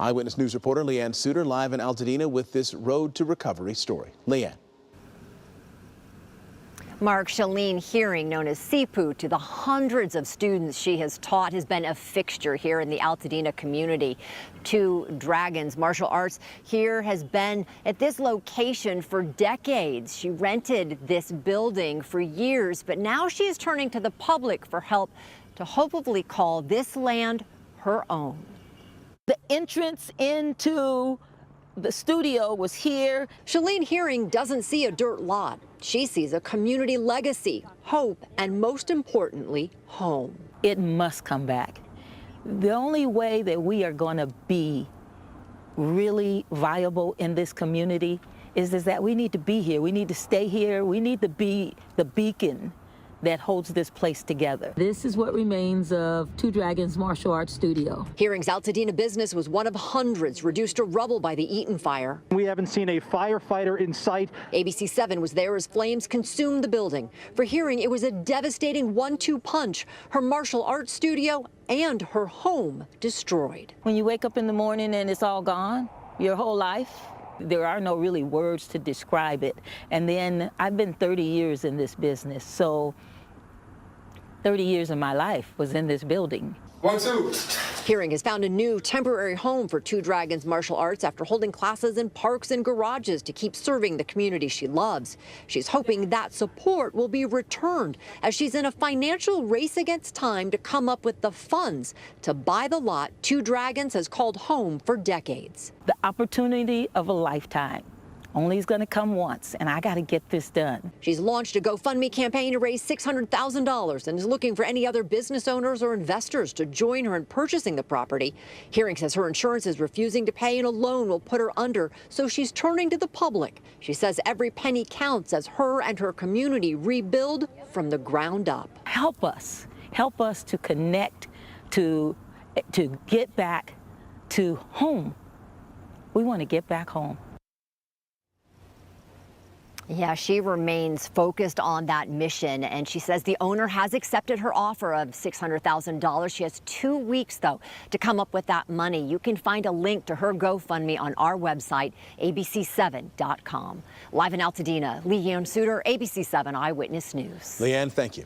Eyewitness News reporter ByLeanne Suter live in Altadena with this Road to Recovery story. Leanne. Mark, Shalene Hearing, known as Sipu to the hundreds of students she has taught, has been a fixture here in the Altadena community. Two Dragons Martial Arts here has been at this location for decades. She rented this building for years, but now she is turning to the public for help to hopefully call this land her own. The entrance into the studio was here. Shalene Hearing doesn't see a dirt lot. She sees a community legacy, hope, and most importantly, home. It must come back. The only way that we are going to be really viable in this community is that we need to be here. We need to stay here. We need to be the beacon that holds this place together. This is what remains of Two Dragons Martial Arts Studio. Hearing's Altadena business was one of hundreds reduced to rubble by the Eaton Fire. We haven't seen a firefighter in sight. ABC 7 was there as flames consumed the building. For Hearing, it was a devastating 1-2 punch. Her martial arts studio and her home destroyed. When you wake up in the morning and it's all gone, your whole life, there are no really words to describe it. And then I've been 30 years in this business, so 30 years of my life was in this building. 1, 2. Hearing has found a new temporary home for Two Dragons Martial Arts after holding classes in parks and garages to keep serving the community she loves. She's hoping that support will be returned as she's in a financial race against time to come up with the funds to buy the lot Two Dragons has called home for decades. The opportunity of a lifetime only is going to come once, and I got to get this done. She's launched a GoFundMe campaign to raise $600,000 and is looking for any other business owners or investors to join her in purchasing the property. Hearing says her insurance is refusing to pay and a loan will put her under, so she's turning to the public. She says every penny counts as her and her community rebuild from the ground up. Help us to connect, to get back to home. We want to get back home. Yeah, she remains focused on that mission, and she says the owner has accepted her offer of $600,000. She has 2 weeks, though, to come up with that money. You can find a link to her GoFundMe on our website, abc7.com. Live in Altadena, ByLeanne Suter, ABC 7 Eyewitness News. Leanne, thank you.